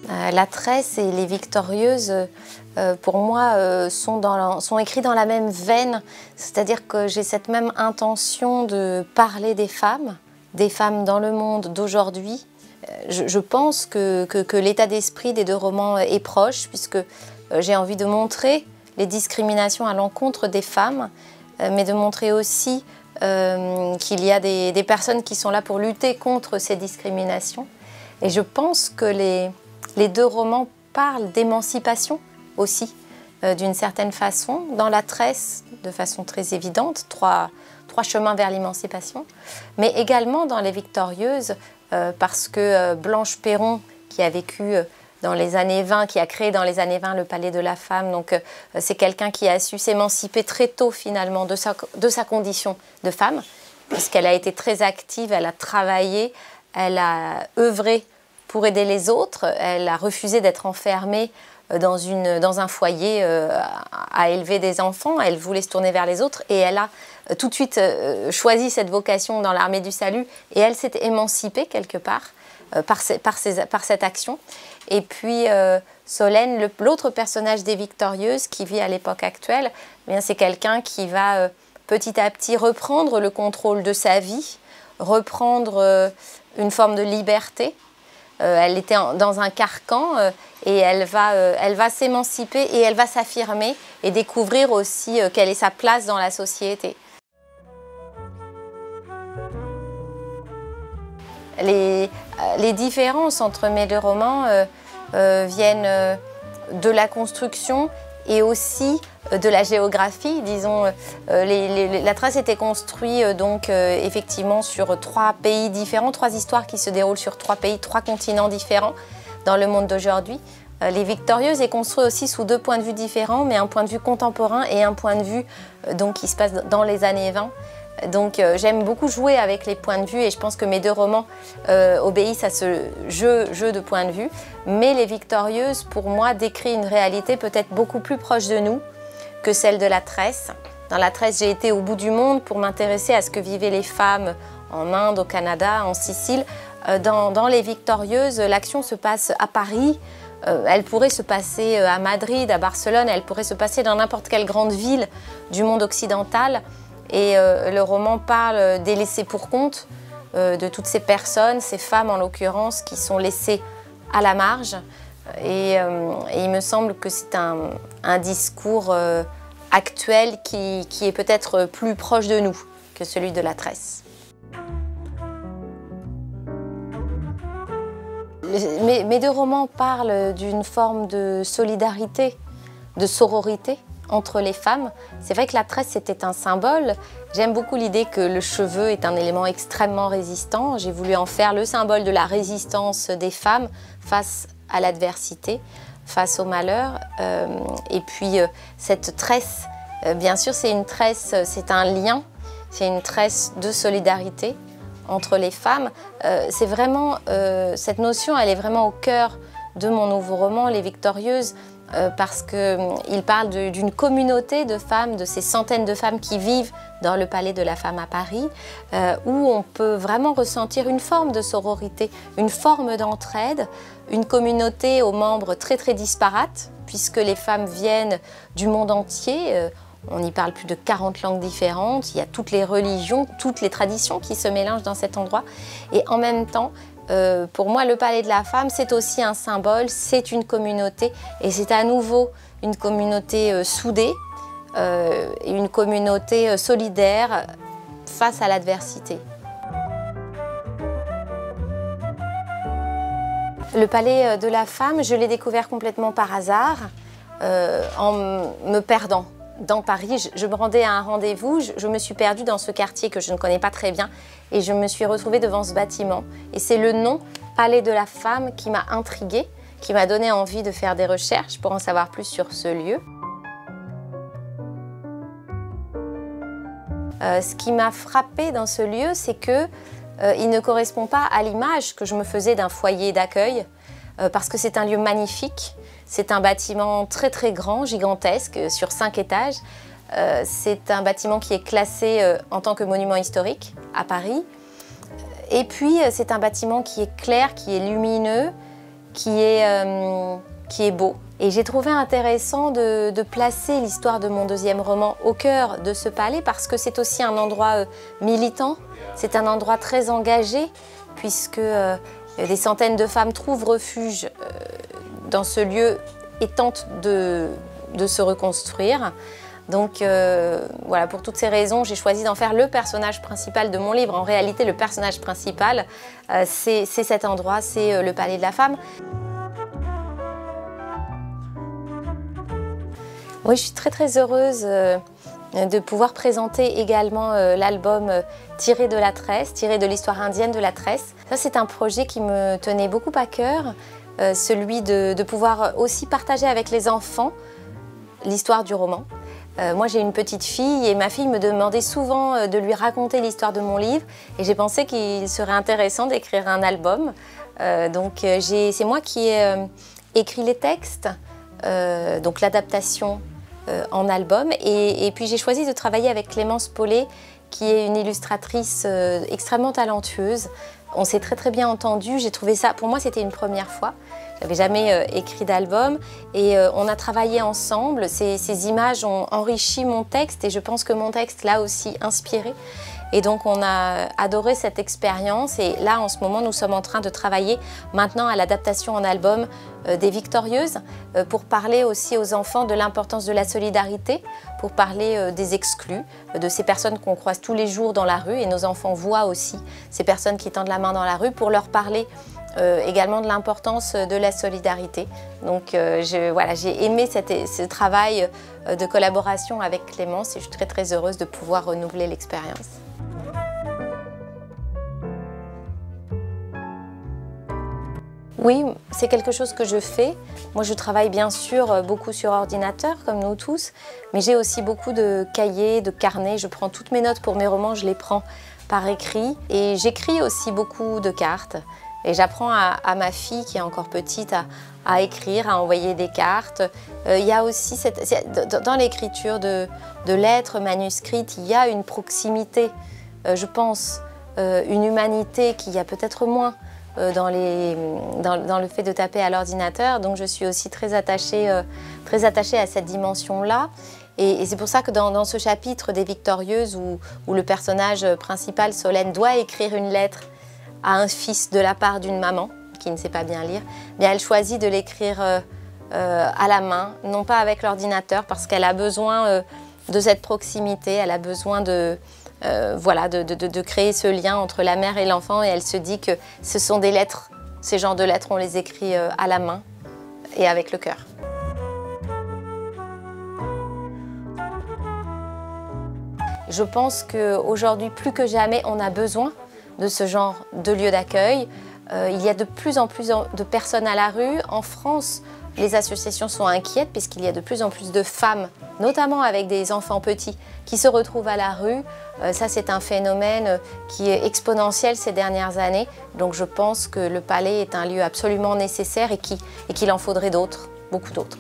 La Tresse et les Victorieuses, pour moi, sont écrits dans la même veine, c'est-à-dire que j'ai cette même intention de parler des femmes dans le monde d'aujourd'hui. Je pense que l'état d'esprit des deux romans est proche, puisque j'ai envie de montrer les discriminations à l'encontre des femmes, mais de montrer aussi qu'il y a des personnes qui sont là pour lutter contre ces discriminations. Et je pense que les deux romans parlent d'émancipation aussi, d'une certaine façon. Dans La Tresse, de façon très évidente, trois chemins vers l'émancipation, mais également dans Les Victorieuses, parce que Blanche Perron, qui a vécu dans les années 20, qui a créé dans les années 20 le Palais de la Femme, donc c'est quelqu'un qui a su s'émanciper très tôt finalement de sa condition de femme, puisqu'elle a été très active, elle a travaillé, elle a œuvré pour aider les autres, elle a refusé d'être enfermée dans un foyer à élever des enfants, elle voulait se tourner vers les autres et elle a tout de suite choisi cette vocation dans l'armée du salut et elle s'est émancipée quelque part par cette action. Et puis Solène, l'autre personnage des Victorieuses qui vit à l'époque actuelle, c'est quelqu'un qui va petit à petit reprendre le contrôle de sa vie, reprendre une forme de liberté. Elle était dans un carcan et elle va s'émanciper et elle va s'affirmer et découvrir aussi quelle est sa place dans la société. Les différences entre mes deux romans viennent de la construction et aussi de la géographie, disons. La Tresse était construite donc effectivement sur 3 pays différents, 3 histoires qui se déroulent sur 3 pays, 3 continents différents dans le monde d'aujourd'hui. Les Victorieuses est construit aussi sous 2 points de vue différents, mais un point de vue contemporain et un point de vue donc, qui se passe dans les années 20. Donc j'aime beaucoup jouer avec les points de vue et je pense que mes deux romans obéissent à ce jeu de points de vue. Mais Les Victorieuses, pour moi, décrit une réalité peut-être beaucoup plus proche de nous que celle de La Tresse. Dans La Tresse, j'ai été au bout du monde pour m'intéresser à ce que vivaient les femmes en Inde, au Canada, en Sicile. Dans Les Victorieuses, l'action se passe à Paris. Elle pourrait se passer à Madrid, à Barcelone, elle pourrait se passer dans n'importe quelle grande ville du monde occidental. Et le roman parle des laissés pour compte, de toutes ces personnes, ces femmes en l'occurrence, qui sont laissées à la marge. Et il me semble que c'est un discours actuel qui est peut-être plus proche de nous que celui de La Tresse. Mes deux romans parlent d'une forme de solidarité, de sororité entre les femmes. C'est vrai que La Tresse c'était un symbole. J'aime beaucoup l'idée que le cheveu est un élément extrêmement résistant. J'ai voulu en faire le symbole de la résistance des femmes face à l'adversité, face au malheur. Et puis cette tresse, bien sûr c'est une tresse, c'est un lien, c'est une tresse de solidarité entre les femmes. C'est vraiment, cette notion, elle est vraiment au cœur de mon nouveau roman, Les Victorieuses, parce qu'il parle d'une communauté de femmes, de ces centaines de femmes qui vivent dans le Palais de la Femme à Paris, où on peut vraiment ressentir une forme de sororité, une forme d'entraide, une communauté aux membres très très disparates, puisque les femmes viennent du monde entier. On y parle plus de 40 langues différentes, il y a toutes les religions, toutes les traditions qui se mélangent dans cet endroit. Et en même temps, pour moi, le Palais de la Femme, c'est aussi un symbole, c'est une communauté. Et c'est à nouveau une communauté soudée, une communauté solidaire face à l'adversité. Le Palais de la Femme, je l'ai découvert complètement par hasard, en me perdant. Dans Paris, je me rendais à un rendez-vous, je me suis perdue dans ce quartier que je ne connais pas très bien et je me suis retrouvée devant ce bâtiment. Et c'est le nom Palais de la Femme qui m'a intriguée, qui m'a donné envie de faire des recherches pour en savoir plus sur ce lieu. Ce qui m'a frappée dans ce lieu, c'est qu'il ne correspond pas à l'image que je me faisais d'un foyer d'accueil, parce que c'est un lieu magnifique. C'est un bâtiment très très grand, gigantesque, sur 5 étages. C'est un bâtiment qui est classé en tant que monument historique à Paris. Et puis c'est un bâtiment qui est clair, qui est lumineux, qui est beau. Et j'ai trouvé intéressant de placer l'histoire de mon deuxième roman au cœur de ce palais parce que c'est aussi un endroit militant, c'est un endroit très engagé puisque des centaines de femmes trouvent refuge dans ce lieu et tentent de se reconstruire. Donc voilà, pour toutes ces raisons, j'ai choisi d'en faire le personnage principal de mon livre. En réalité, le personnage principal, c'est cet endroit, c'est le Palais de la Femme. Oui, je suis très heureuse de pouvoir présenter également l'album tiré de la tresse, tiré de l'histoire indienne de la tresse. Ça, c'est un projet qui me tenait beaucoup à cœur, celui de pouvoir aussi partager avec les enfants l'histoire du roman. Moi, j'ai une petite fille et ma fille me demandait souvent de lui raconter l'histoire de mon livre et j'ai pensé qu'il serait intéressant d'écrire un album. Donc, c'est moi qui ai écrit les textes, donc l'adaptation en album. Et puis, j'ai choisi de travailler avec Clémence Paulet, qui est une illustratrice extrêmement talentueuse. On s'est très bien entendu. J'ai trouvé ça, pour moi, c'était une première fois. Je n'avais jamais écrit d'album et on a travaillé ensemble. Ces images ont enrichi mon texte et je pense que mon texte l'a aussi inspiré. Et donc on a adoré cette expérience et là en ce moment nous sommes en train de travailler maintenant à l'adaptation en album des Victorieuses pour parler aussi aux enfants de l'importance de la solidarité, pour parler des exclus, de ces personnes qu'on croise tous les jours dans la rue et nos enfants voient aussi ces personnes qui tendent la main dans la rue pour leur parler également de l'importance de la solidarité. Donc j'ai aimé ce travail de collaboration avec Clémence et je suis très heureuse de pouvoir renouveler l'expérience. Oui, c'est quelque chose que je fais. Moi, je travaille bien sûr beaucoup sur ordinateur, comme nous tous, mais j'ai aussi beaucoup de cahiers, de carnets. Je prends toutes mes notes pour mes romans, je les prends par écrit. Et j'écris aussi beaucoup de cartes. Et j'apprends à ma fille, qui est encore petite, à écrire, à envoyer des cartes. Il y a aussi, dans l'écriture de lettres manuscrites, il y a une proximité, je pense, une humanité qu'il y a peut-être moins dans le fait de taper à l'ordinateur. Donc je suis aussi très attachée à cette dimension-là. Et c'est pour ça que dans ce chapitre des Victorieuses, où le personnage principal, Solène, doit écrire une lettre à un fils de la part d'une maman qui ne sait pas bien lire, bien elle choisit de l'écrire à la main, non pas avec l'ordinateur, parce qu'elle a besoin de cette proximité, elle a besoin de créer ce lien entre la mère et l'enfant, et elle se dit que ce sont des lettres, ces genres de lettres, on les écrit à la main et avec le cœur. Je pense qu'aujourd'hui, plus que jamais, on a besoin de ce genre de lieu d'accueil. Il y a de plus en plus de personnes à la rue. En France, les associations sont inquiètes puisqu'il y a de plus en plus de femmes, notamment avec des enfants petits, qui se retrouvent à la rue. Ça, c'est un phénomène qui est exponentiel ces dernières années. Donc je pense que le Palais est un lieu absolument nécessaire et qu'il en faudrait d'autres, beaucoup d'autres.